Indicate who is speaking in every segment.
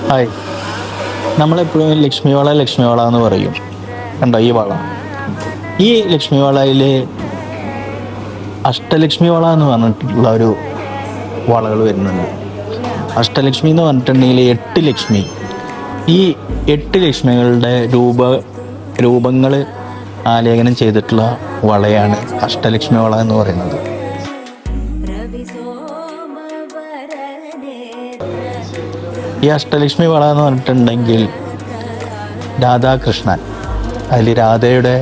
Speaker 1: Hi. നമ്മളെപ്പോഴും ലക്ഷ്മി വള എന്ന് പറയും. കണ്ടോ ഈ വള? ഈ ലക്ഷ്മി വളയിൽ അഷ്ടലക്ഷ്മി വള എന്ന് പറഞ്ഞിട്ടുള്ള ഒരു വളകൾ വരുന്നുണ്ട്. അഷ്ടലക്ഷ്മി എന്ന് പറഞ്ഞിട്ടുണ്ടെങ്കിൽ 8 ലക്ഷ്മി. ഈ 8 ലക്ഷ്മികളുടെ രൂപങ്ങൾ ആലേഖനം ചെയ്തിട്ടുള്ള വളയാണ് അഷ്ടലക്ഷ്മി വള എന്ന് പറയുന്നത്. ഈ അഷ്ടലക്ഷ്മി വള എന്ന് പറഞ്ഞിട്ടുണ്ടെങ്കിൽ രാധാകൃഷ്ണൻ, അതിൽ രാധയുടെ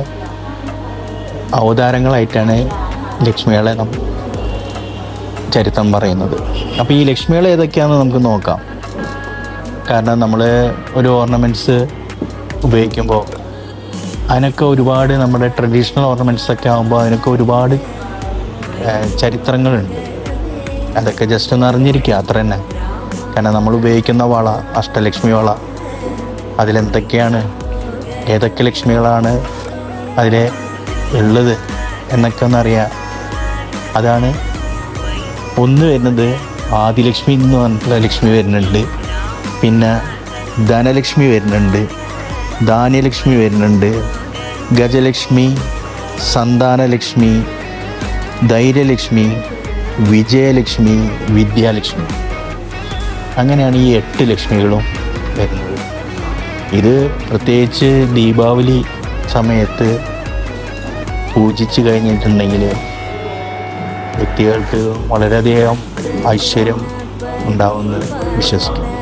Speaker 1: അവതാരങ്ങളായിട്ടാണ് ലക്ഷ്മികളെ ചരിത്രം പറയുന്നത്. അപ്പോൾ ഈ ലക്ഷ്മികൾ ഏതൊക്കെയാണെന്ന് നമുക്ക് നോക്കാം. കാരണം നമ്മൾ ഒരു ഓർണമെൻറ്റ്സ് ഉപയോഗിക്കുമ്പോൾ അതിനൊക്കെ ഒരുപാട് നമ്മുടെ ട്രഡീഷണൽ ഓർണമെൻറ്റ്സ് ഒക്കെ ആകുമ്പോൾ അതിനൊക്കെ ഒരുപാട് ചരിത്രങ്ങളുണ്ട്. അതൊക്കെ ജസ്റ്റ് ഒന്ന് അറിഞ്ഞിരിക്കുക, അത്ര തന്നെ. കാരണം നമ്മൾ ഉപയോഗിക്കുന്ന വള അഷ്ടലക്ഷ്മി വള, അതിലെന്തൊക്കെയാണ്, ഏതൊക്കെ ലക്ഷ്മികളാണ് അതിൽ ഉള്ളത് എന്നൊക്കെ ഒന്നറിയാം. അതാണ് ഒന്ന് വരുന്നത്. ആദിലക്ഷ്മി എന്ന് പറഞ്ഞിട്ടുള്ള ലക്ഷ്മി വരുന്നുണ്ട്, പിന്നെ ധനലക്ഷ്മി വരുന്നുണ്ട്, ധാന്യലക്ഷ്മി വരുന്നുണ്ട്, ഗജലക്ഷ്മി, സന്താനലക്ഷ്മി, ധൈര്യലക്ഷ്മി, വിജയലക്ഷ്മി, വിദ്യാലക്ഷ്മി. അങ്ങനെയാണ് ഈ 8 ലക്ഷ്മികളും വരുന്നത്. ഇത് പ്രത്യേകിച്ച് ദീപാവലി സമയത്ത് പൂജിച്ച് കഴിഞ്ഞിട്ടുണ്ടെങ്കിൽ വ്യക്തികൾക്ക് വളരെയധികം ഐശ്വര്യം ഉണ്ടാവുമെന്ന് വിശ്വസിക്കുന്നു.